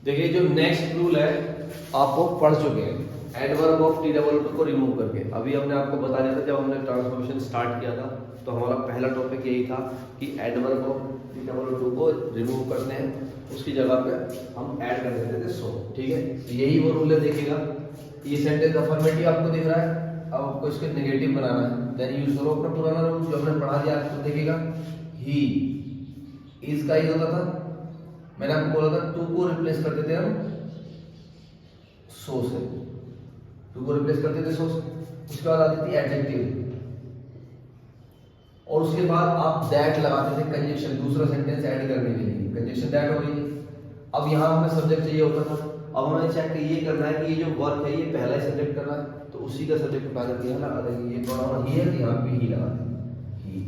देखिए जो next rule है आपको पढ़ चुके हैं, एडवर्ब ऑफ टी डबल को रिमूव करके। अभी हमने आपको बता दिया था जब हमने ट्रांसफॉर्मेशन स्टार्ट किया था, तो हमारा पहला टॉपिक यही था कि एडवर्ब ऑफ टी डबल को रिमूव करते हैं, उसकी जगह पे हम ऐड कर देते थे सो। ठीक है, यही वो रूल है। देखिएगा ये सेंटेंस अफर्मेटिव आपको दिख रहा है, अब आपको इसके नेगेटिव बनाना है, देन यूज करो अपना पुराना रूल जो हमने पढ़ा दिया आपको। देखिएगा ही इज का ही होता था, मैंने आपको बोला था टू को रिप्लेस करते थे हम सो से, टू को रिप्लेस करते थे सो से। उसके बाद आती थी एडजेक्टिव, और उसके बाद आप दैट लगाते थे कंजक्शन, दूसरा सेंटेंस ऐड करने के लिए कंजक्शन दैट हो गई। अब यहाँ हमें सब्जेक्ट चाहिए होता था, अब हमें चेक ये करना है कि ये जो वर्क है ये पहला ही सब्जेक्ट करना है, तो उसी का सब्जेक्ट उठा करके यहाँ लगा देंगे। ये प्रोनाउन ही है तो यहाँ पे ही लगा देंगे ही।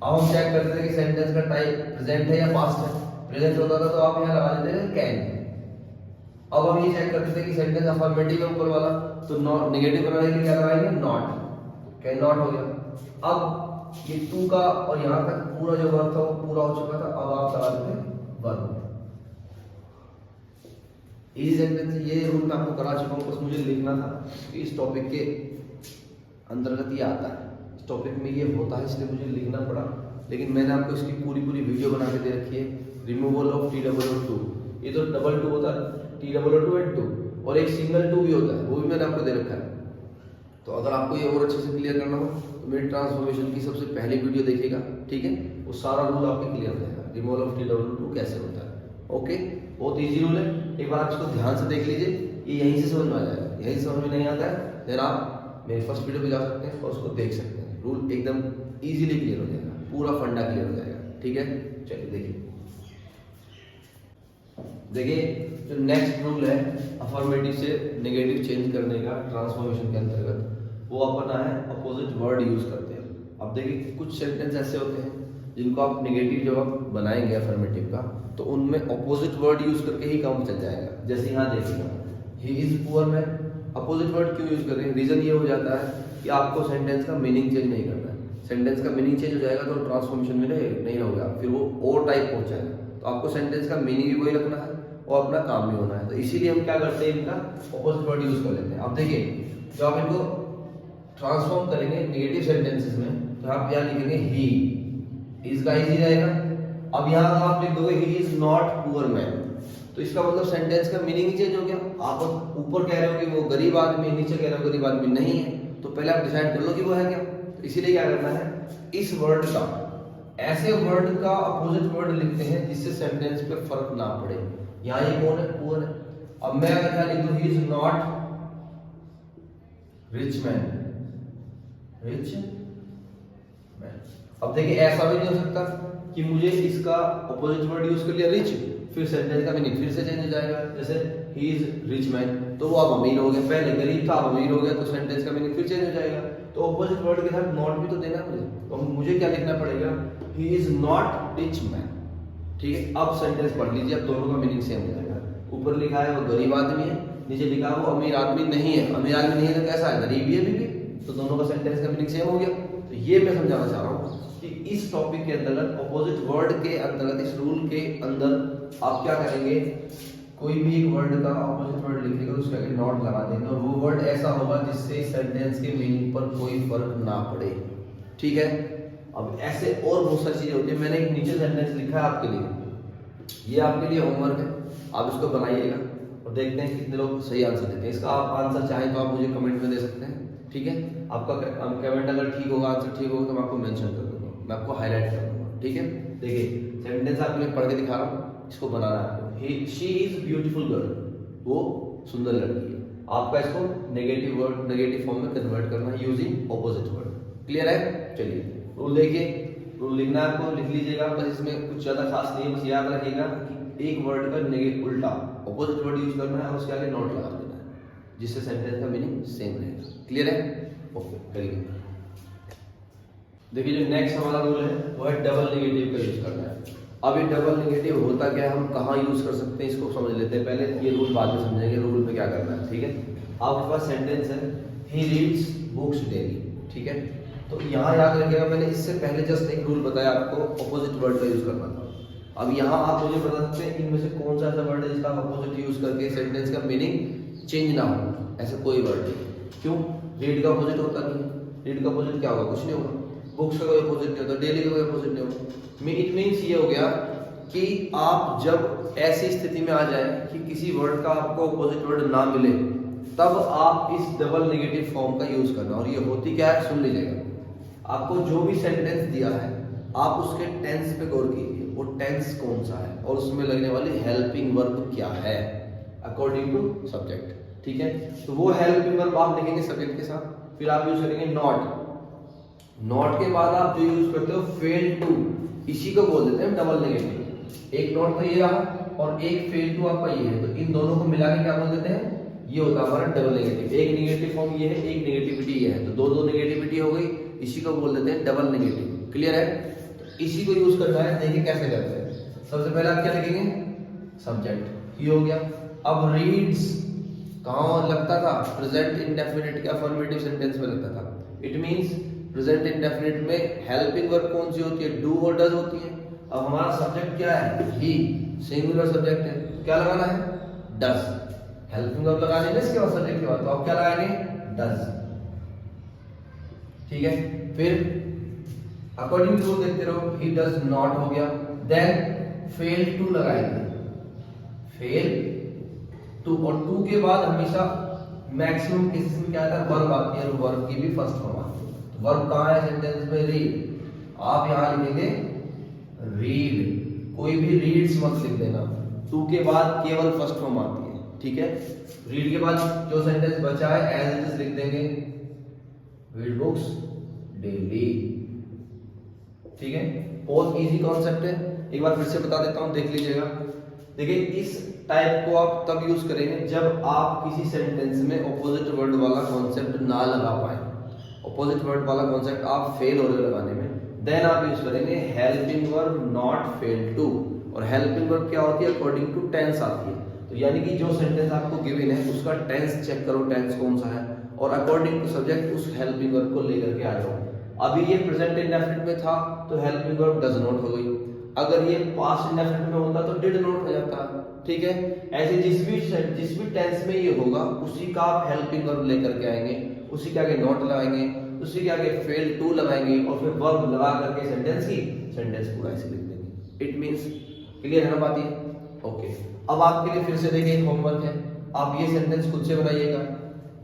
अब हम चेक करते थे कि सेंटेंस का टाइप प्रेजेंट है या पास्ट है। प्रेजेंट होता था तो आप यहाँ लगा देते थे कैन। अब हम ये चेक करते थे कि सेंटेंस अफर्मेटिव है ऊपर वाला, तो नॉट नेगेटिव बनाने के लिए क्या लगाएंगे नॉट, कैन नॉट हो गया। अब ये टू का और यहाँ तक पूरा जो वर्क था वो पूरा हो चुका था, अब आप लगा देते वर्क। इस सेंटेंस ये रूल मैं आपको करा चुका हूँ, बस मुझे लिखना था कि इस टॉपिक के अंतर्गत ये आता है, इस टॉपिक में ये होता है, इसलिए मुझे लिखना पड़ा। लेकिन मैंने आपको इसकी पूरी वीडियो बना के दे रखी है, removal of T double two. ये तो डबल टू होता है, T double two and two, और एक सिंगल टू भी होता है, वो भी मैंने आपको दे रखा है। तो अगर आपको ये और अच्छे से क्लियर करना हो तो मेरी ट्रांसफॉर्मेशन की सबसे पहली वीडियो देखिएगा। ठीक है, वो सारा रूल आपके क्लियर हो जाएगा, removal of T double to कैसे होता है। ओके, बहुत इजी रूल है, एक बार आप इसको ध्यान से देख लीजिए, ये यहीं से समझ में आ जाएगा। यहीं समझ में नहीं आता है देन आप मेरे फर्स्ट वीडियो पे जा सकते हैं और उसको देख सकते हैं, रूल एकदम इजीली क्लियर हो जाएगा, पूरा फंडा क्लियर हो जाएगा। ठीक है, चलिए देखिए जो नेक्स्ट रूल है अफर्मेटिव से नेगेटिव चेंज करने का ट्रांसफॉर्मेशन के अंतर्गत, वो अपना है अपोजिट वर्ड यूज करते हैं। अब देखिए कुछ सेंटेंस ऐसे होते हैं जिनको आप नेगेटिव जब आप बनाएंगे अफर्मेटिव का, तो उनमें अपोजिट वर्ड यूज करके ही काम चल जाएगा। जैसे यहाँ देखिएगा he is poor man, opposite word क्यों यूज कर रहे हैं, रीजन ये हो जाता है कि आपको सेंटेंस का मीनिंग चेंज नहीं करना है। सेंटेंस का मीनिंग चेंज हो जाएगा तो ट्रांसफॉर्मेशन में नहीं होगा, फिर वो और टाइप हो जाएगा। तो आपको सेंटेंस का मीनिंग भी वही रखना है और अपना काम भी होना है, तो इसीलिए हम क्या करते हैं, इनका अपोजिट वर्ड यूज कर लेते हैं। अब देखिए जो आप इनको ट्रांसफॉर्म करेंगे नेगेटिव सेंटेंसेस में, तो आप यहाँ लिखेंगे ही, इसका इजी रहेगा। अब यहाँ आप लिख दोगे he is not poor man, तो इसका मतलब सेंटेंस का मीनिंग ही चेंज हो गया। आप ऊपर कह रहे हो कि वो गरीब आदमी है, नीचे कह रहे हो गरीब आदमी नहीं है, तो पहले आप डिसाइड कर लो कि वो है क्या। तो इसीलिए क्या करना है, इस वर्ड का ऐसे वर्ड का अपोजिट वर्ड लिखते हैं जिससे सेंटेंस पे फर्क ना पड़े। यहाँ ये कौन है, पुअर है। अब मैं अगर क्या लिख दूं, he is not rich man, rich man. अब देखिए ऐसा भी नहीं हो सकता कि मुझे इसका अपोजिट वर्ड यूज कर लिया रिच, फिर सेंटेंस का मीनिंग फिर से चेंज हो जाएगा। जैसे ही इज रिच मैन, तो वो अब अमीर हो गया, पहले गरीब था अब अमीर हो गया, तो सेंटेंस का मीनिंग फिर चेंज हो जाएगा। तो अपोजिट वर्ड के साथ नॉट भी तो देना है मुझे, तो मुझे क्या लिखना पड़ेगा, he is not rich man. ठीक है, अब सेंटेंस पढ़ लीजिए, अब दोनों का मीनिंग सेम हो जाएगा। ऊपर लिखा है वो गरीब आदमी है, नीचे लिखा है वो अमीर आदमी नहीं है। अमीर आदमी नहीं है तो कैसा है, गरीब ही है भी, तो दोनों का सेंटेंस का मीनिंग सेम हो गया। तो ये मैं समझाना चाह रहा हूँ कि इस टॉपिक के अंतर्गत अपोजिट वर्ड के अंतर्गत, इस रूल के अंदर आप क्या करेंगे, कोई भी एक वर्ड का अपोजिट वर्ड लिखेगा तो उसके आगे नॉट लगा देंगे, और वो वर्ड ऐसा होगा जिससे सेंटेंस के मीनिंग पर कोई फर्क ना पड़े। ठीक है, अब ऐसे और बहुत सारी चीजें होती है। मैंने एक नीचे सेंटेंस लिखा है आपके लिए, ये आपके लिए होमवर्क है, आप इसको बनाइएगा और देखते हैं कितने लोग सही आंसर देते हैं। इसका आप आंसर चाहें तो आप मुझे कमेंट में दे सकते हैं। ठीक है, आपका कमेंट अगर ठीक होगा, आंसर ठीक होगा, तो मैं आपको मेंशन कर दूंगा, मैं आपको हाईलाइट कर दूंगा। ठीक है, देखिए सेंटेंस आपके लिए पढ़ के दिखा रहा हूँ, इसको बनाना है आपको। शी इज ब्यूटीफुल गर्ल, वो सुंदर लड़की है। आपका इसको नेगेटिव वर्ड नेगेटिव फॉर्म में कन्वर्ट करना है यूजिंग ऑपोजिट वर्ड। क्लियर है, चलिए रूल देखिए, रूल लिखना है आपको, लिख लीजिएगा, बस इसमें कुछ ज्यादा खास नहीं है, बस याद रखिएगा कि एक वर्ड का नेगेटिव उल्टा ऑपोजिट वर्ड यूज करना है और उसके आगे नॉट लगा देना है, जिससे सेंटेंस का मीनिंग सेम रहेगा। क्लियर है, ओके करिए। देखिए जो नेक्स्ट हमारा रूल है वो है डबल नेगेटिव का यूज करना है। अब ये डबल नेगेटिव होता क्या है, हम कहाँ यूज कर सकते हैं, इसको समझ लेते हैं पहले, ये रूल बाद में समझेंगे, रूल पे क्या करना है। ठीक है, आपके पास सेंटेंस है ही रीड्स बुक्स डेली। ठीक है, तो यहाँ याद रखिएगा, मैंने इससे पहले जस्ट एक रूल बताया आपको, अपोजिट वर्ड का यूज करना था। अब यहाँ आप मुझे बता सकते हैं इनमें से कौन सा ऐसा वर्ड है जिसका अपोजिट यूज करके सेंटेंस का मीनिंग चेंज ना हो, ऐसा कोई वर्ड नहीं। क्यों? रीड का अपोजिट होता नहीं है, रीड का अपोजिट क्या होगा? कुछ नहीं होगा। बुक्स का कोई अपोजिट नहीं होता, डेली का कोई अपोजिट नहीं होगा। इट मीन्स ये हो गया कि आप जब ऐसी स्थिति में आ जाए कि किसी वर्ड का आपको अपोजिट वर्ड ना मिले, तब आप इस डबल नेगेटिव फॉर्म का यूज करना। और ये होती क्या है, सुन लीजिएगा। आपको जो भी सेंटेंस दिया है आप उसके टेंस पे गौर कीजिए, वो टेंस कौन सा है और उसमें लगने वाली हेल्पिंग वर्ब क्या है अकॉर्डिंग टू सब्जेक्ट। ठीक है, तो वो हेल्पिंग वर्ब आप लिखेंगे सब्जेक्ट के साथ। फिर आप यूज करेंगे नॉट। नॉट के बाद आप जो यूज करते हो फेल टू, इसी को बोल देते हैं डबल नेगेटिव। एक नॉट तो ये रहा और एक फेल टू आपका ये है, तो इन दोनों को मिला के क्या बोल देते हैं? ये होता है हमारा डबल नेगेटिव। एक नेगेटिव फॉर्म ये है, एक नेगेटिविटी ये है, तो दो दो नेगेटिविटी हो गई, इसी को बोल देते हैं डबल नेगेटिव। क्लियर है? तो इसी को यूज करना है। देखिए कैसे करते हैं। सबसे पहले आप क्या लिखेंगे? सब्जेक्ट, ये हो गया। अब रीड्स कहाँ लगता था? प्रेजेंट इंडेफिनिट के अफर्मेटिव सेंटेंस में लगता था। इट मींस प्रेजेंट इंडेफिनिट में हेल्पिंग वर्ब कौन सी होती है? डू और डज होती है। अब हमारा सब्जेक्ट क्या है? ही, सिंगुलर सब्जेक्ट है, तो क्या लगाना है? डज। हेल्पिंग वर्ब लगाने में इसके बाद सब्जेक्ट के बाद, तो आप क्या लगाएंगे? डज। ठीक है, फिर अकॉर्डिंग टू देखते रहो। ही डज नॉट हो गया। देन फेल टू लगाएंगे, फेल टू, और टू के बाद हमेशा मैक्सिमम केसेस में क्या आता है? वर्ब आती है, और वर्ब की भी फर्स्ट फॉर्म आती है। वर्ब कहाँ है सेंटेंस में? रीड। आप यहां लिखेंगे रीड, कोई भी रीड्स मत लिख देना। टू के बाद केवल फर्स्ट फॉर्म आती है। ठीक है, रीड के बाद जो सेंटेंस बचा है एज इट इज लिख देंगे, रीड बुक्स डेली। ठीक है, बहुत इजी कॉन्सेप्ट है, एक बार फिर से बता देता हूं, देख लीजिएगा। देखिए इस टाइप को आप तब यूज करेंगे जब आप किसी सेंटेंस में ऑपोजिट वर्ड वाला कॉन्सेप्ट ना लगा पाए। ऑपोजिट वर्ड वाला कॉन्सेप्ट आप फेल हो रहे लगाने में, देन आप यूज करेंगे helping verb not fail to. और हेल्पिंग वर्ब क्या होती है? अकॉर्डिंग टू टेंस आती है। तो यानी कि जो सेंटेंस आपको गिवन है उसका टेंस चेक करो, टेंस कौन सा है, और अकॉर्डिंग टू सब्जेक्ट उस हेल्पिंग वर्ब को लेकर के आ जाओ। अभी ये प्रेजेंट इंडेफिनिट में था तो हेल्पिंग वर्ब डज नॉट हो गई। अगर ये पास्ट इंडेफिनिट में होता तो डिड नॉट हो जाता। ठीक है, ऐसे जिस भी टेंस में ये होगा उसी का आप हेल्पिंग वर्ब लेकर के आएंगे, उसी के आगे नॉट लगाएंगे, उसी के आगे फेल टू लगाएंगे, और फिर वर्ब लगा करके सेंटेंस पूरा ऐसे लिख देंगे। इट मींस क्लियर है ना बात ये? ओके, अब आपके लिए फिर से देखिए होमवर्क है, आप ये सेंटेंस खुद से बनाइएगा।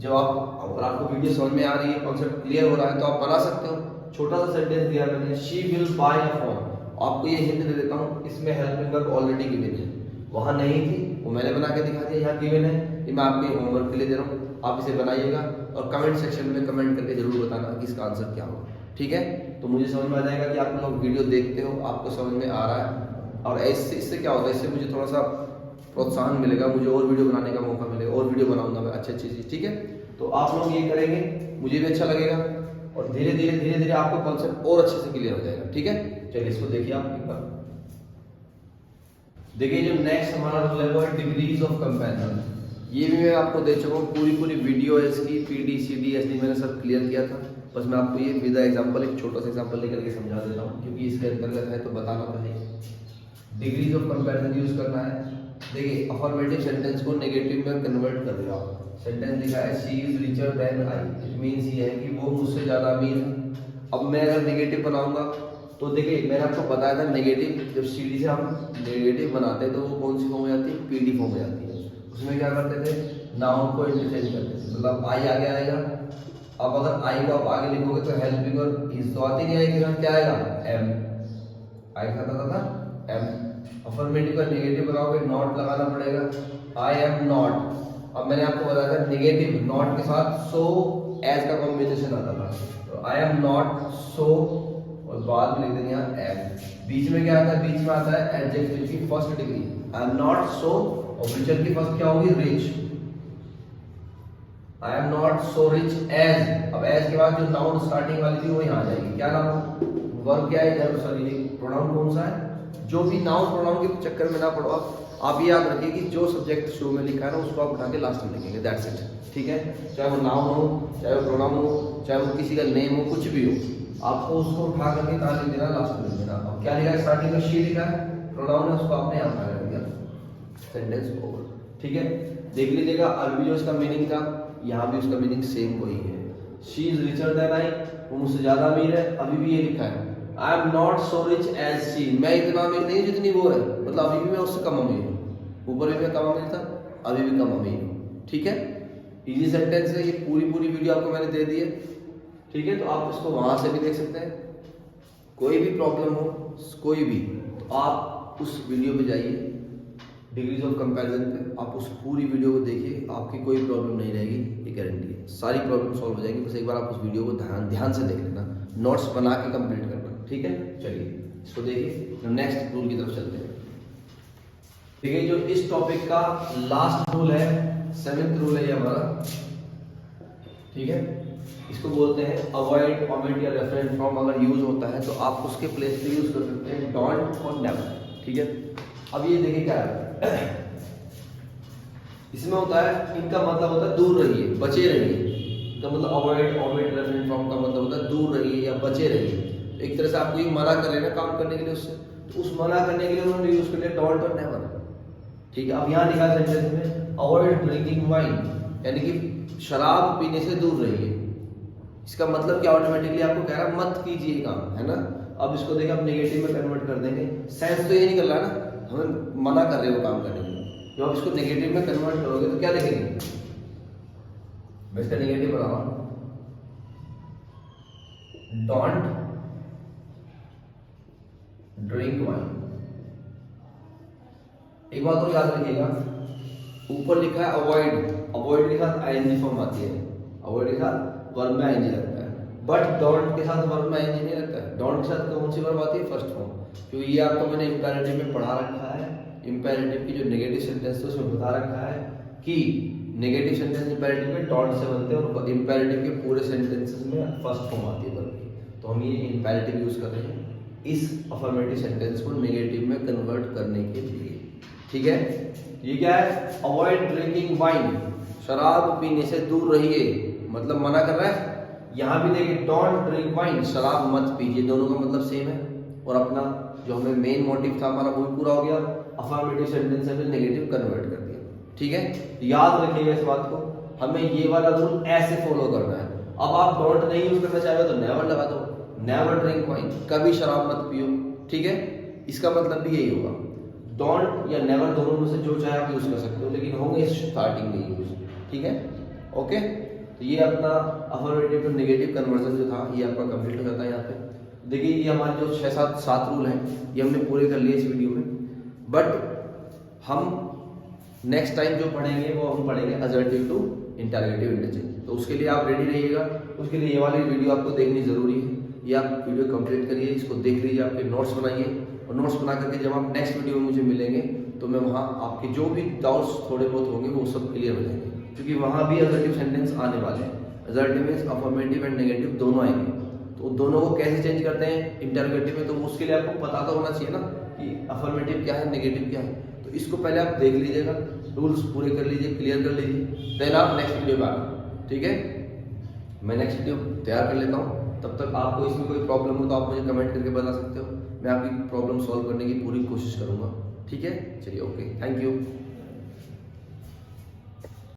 जब अगर आपको वीडियो समझ में आ रही है, कॉन्सेप्ट क्लियर हो रहा है, तो आप बना सकते हो। छोटा सा सेंटेंस दिया मैंने, she will buy a phone. आपको ये हिंट दे देता हूँ, इसमें हेल्पिंग वर्ब ऑलरेडी गिवन है, वहां नहीं थी, वो मैंने बना के दिखा दिया, यहाँ गिवन है। ये मैं आपके होमवर्क के लिए दे रहा हूँ, आप इसे बनाइएगा और कमेंट सेक्शन में कमेंट करके जरूर बताना कि इसका आंसर क्या होगा। ठीक है, तो मुझे समझ में आ जाएगा कि आप लोग वीडियो देखते हो, आपको समझ में आ रहा है। और इससे क्या होता है, इससे मुझे थोड़ा सा प्रोत्साहन मिलेगा, मुझे और वीडियो बनाने का मौका मिलेगा, और वीडियो बनाऊंगा मैं अच्छी चीज। ठीक है, तो आप लोग ये करेंगे, मुझे भी अच्छा लगेगा, और धीरे धीरे आपको कॉन्सेप्ट और अच्छे से क्लियर हो जाएगा। ठीक है, चलिए इसको देखिए आप एक बार। देखिए जो नेक्स्ट हमारा रूल है वो है डिग्रीज ऑफ कंपैरिजन। ये भी मैं आपको दे चुका हूँ, पूरी वीडियो है इसकी, PD, CD, SD मैंने सब क्लियर किया था। बस मैं आपको ये विद एग्जांपल एक छोटा सा एग्जांपल लेकर के समझा देता हूँ, क्योंकि इसके अंतर्गत है तो बताना तो है। डिग्रीज ऑफ कंपैरिजन यूज करना है। देखिए अफर्मेटिव सेंटेंस को नेगेटिव में कन्वर्ट कर रहे हो आप। सेंटेंस लिखा है she is richer than I, it means ये है कि वो मुझसे ज्यादा अमीर है। अब मैं अगर नेगेटिव बनाऊंगा तो देखिए मैंने आपको बताया था, नेगेटिव जब CD से हम नेगेटिव बनाते हैं तो वो कौन सी फॉर्म हो जाती है? PD फॉर्म हो जाती है। उसमें क्या करते थे? नाउन को इंटरचेंज करते थे, मतलब आई आगे आएगा। अब अगर आई को आप आगे लिखोगे तो हेल्पिंग वर्ब इज तो आती नहीं आएगी, क्या आएगा? एम। आई खाता था एम। अफर्मेटिव का नेगेटिव बनाओगे नॉट लगाना पड़ेगा, आई एम नॉट। अब मैंने आपको बताया था नेगेटिव नॉट के साथ सो एज का कॉम्बिनेशन आता था, तो आई एम नॉट सो, और बाद में लिख देंगे यहाँ एम। बीच में क्या आता है? बीच में आता है एडजेक्टिव की first degree, I am not so, और फ्यूचर की फर्स्ट क्या होगी? Rich. I am not so rich as. अब एज के बाद जो नाउन स्टार्टिंग वाली थी वो यहाँ आ जाएगी, क्या नाउन? वर्ब क्या है? सॉरी प्रोनाउन कौन सा है? जो भी नाउन प्रोनाउन के चक्कर में ना पड़ो आप ये याद रखिए कि जो सब्जेक्ट शुरू में लिखा है ना उसको आप उठा के लास्ट में लिखेंगे, दैट्स इट। ठीक है, चाहे वो नाउन हो, चाहे वो प्रोनाउन हो, चाहे वो किसी का नेम हो, कुछ भी हो, आपको उसको उठा करके कहाँ लिख देना? लास्ट में लिख देना। अब क्या लिखा है? स्टार्टिंग में शी लिखा है, प्रोनाउन है उसको आपने यहाँ पर रख दिया, सेंटेंस ओवर। ठीक है, देख लीजिएगा अभी जो इसका मीनिंग था, यहाँ भी उसका मीनिंग सेम वही है। She is richer than I, वो मुझसे ज्यादा अमीर है, अभी भी ये लिखा है। I am not so rich as she, मैं इतना अमीर नहीं जितनी वो है, मतलब अभी भी मैं उससे कम अमीर हूँ। ऊपर भी मैं कम अमीर था, अभी भी कम अमीर हूँ। ठीक है, इजी सेंटेंस है, ये पूरी वीडियो आपको मैंने दे दी है। ठीक है, तो आप इसको वहां से भी देख सकते हैं। कोई भी प्रॉब्लम हो, कोई भी, तो आप उस वीडियो पे जाइए, डिग्रीज ऑफ कंपैरिजन पे, आप उस पूरी वीडियो को देखिए, आपकी कोई प्रॉब्लम नहीं रहेगी, ये गारंटी है। सारी प्रॉब्लम सॉल्व हो जाएगी, बस एक बार आप उस वीडियो को ध्यान से देख लेना, नोट्स बना के कंप्लीट करना। ठीक है, चलिए इसको देखिए, हम नेक्स्ट रूल की तरफ चलते हैं। ठीक है, जो इस टॉपिक का लास्ट रूल है, 7th रूल है ये हमारा। ठीक है, इसको बोलते हैं अवॉइड, ओमिट या रेफरेंस फ्रॉम अगर यूज होता है तो आप उसके प्लेस पे यूज कर सकते हैं डोंट और नेवर। ठीक है, अब ये देखिए क्या है, इसमें होता है, इनका मतलब होता है दूर रहिए, बचे रहिए। तो मतलब अवॉइड, ओमिट, रेफरेंस फ्रॉम का मतलब होता है दूर रहिए या बचे रहिए। एक तरह से आपको ये मना कर लेना काम करने के लिए उससे, तो उस मना करने के लिए उन्होंने यूज कर लिया डोंट और नेवर। ठीक है, अब यहाँ लिखा सेंटेंस में अवॉइड ड्रिंकिंग वाइन, यानी कि शराब पीने से दूर रहिए। इसका मतलब क्या, ऑटोमेटिकली आपको कह रहा है मत कीजिए काम, है ना। अब इसको देखिए आप नेगेटिव में कन्वर्ट कर देंगे, सेंस तो ये नहीं कर रहा ना, हमें मना कर रहे हो काम करने के लिए। जब आप इसको नेगेटिव में कन्वर्ट करोगे तो क्या लिखेंगे, मैं इसका नेगेटिव बना रहा हूं, डोंट ड्रिंक वाइन। एक बात और याद रखिएगा, ऊपर लिखा है अवॉइड, अवॉइड के साथ आईएनजी फॉर्म आती है, अवॉइड के साथ वर्ब में आईएनजी लगता है, बट डोंट के साथ वर्ब में आईएनजी नहीं लगता है। डोंट के साथ कौन सी वर्ब आती है, फर्स्ट फॉर्म, क्योंकि ये आपको मैंने इंपेरेटिव में पढ़ा रखा है। इंपेरेटिव की जो नेगेटिव सेंटेंस है उसमें बता रखा है कि नेगेटिव सेंटेंस इंपेरेटिव में डोंट से बनते हैं और इंपेरेटिव के पूरे सेंटेंसेस में फर्स्ट फॉर्म आती है वर्ब की। तो हम ये इंपेरेटिव यूज कर रहे हैं इस अफर्मेटिव सेंटेंस को नेगेटिव में कन्वर्ट करने के लिए। ठीक है, ये क्या है, अवॉइड ड्रिंकिंग वाइन, शराब पीने से दूर रहिए, मतलब मना कर रहा है। यहाँ भी देखिए डोंट ड्रिंक वाइन, शराब मत पीजिए, दोनों का मतलब सेम है। और अपना जो हमें मेन मोटिव था हमारा वो भी पूरा हो गया, अफर्मेटिव सेंटेंस से नेगेटिव कन्वर्ट कर दिया। ठीक है, याद रखिएगा इस बात को, हमें ये वाला रूल ऐसे फॉलो करना है। अब आप डोंट नहीं यूज करना चाहे तो नेवर लगा दो, नेवर ड्रिंक वाइन, कभी शराब मत पियो। ठीक है, इसका मतलब भी यही होगा। डोंट या नेवर दोनों में से जो चाहे आप यूज कर सकते हो, लेकिन होंगे स्टार्टिंग में यूज। ठीक है, ओके, तो ये अपना अफर्मेटिव टू नेगेटिव कन्वर्जन जो था ये आपका कंप्लीट हो जाता है। यहाँ पे देखिए ये हमारे जो 6-7 रूल हैं ये हमने पूरे कर लिए इस वीडियो में, बट हम नेक्स्ट टाइम जो पढ़ेंगे वो हम पढ़ेंगे असर्टिव टू इंटरोगेटिव इंटरचेंज। तो उसके लिए आप रेडी रहिएगा, उसके लिए ये वाली वीडियो आपको देखनी जरूरी है। ये आप वीडियो कंप्लीट करिए, इसको देख लीजिए, आपके नोट्स बनाइए, और नोट्स बना करके जब आप नेक्स्ट वीडियो में मुझे मिलेंगे तो मैं वहाँ आपके जो भी डाउट्स थोड़े बहुत होंगे वो सब क्लियर हो जाएंगे, क्योंकि वहाँ भी असर्टिव सेंटेंस आने वाले हैं। Assertive means affirmative and negative दोनों आएंगे, तो दोनों को कैसे चेंज करते हैं इंटरोगेटिव में, तो उसके लिए आपको पता तो होना चाहिए ना कि अफर्मेटिव क्या है, नेगेटिव क्या है। तो इसको पहले आप देख लीजिएगा, रूल्स पूरे कर लीजिए, क्लियर कर लीजिए, देन आप नेक्स्ट वीडियो में आना। ठीक है, मैं नेक्स्ट वीडियो तैयार कर लेता हूँ, तब तक आपको इसमें कोई प्रॉब्लम हो तो आप मुझे कमेंट करके बता सकते हो, मैं आपकी प्रॉब्लम सॉल्व करने की पूरी कोशिश करूँगा। ठीक है, चलिए, ओके, थैंक यू।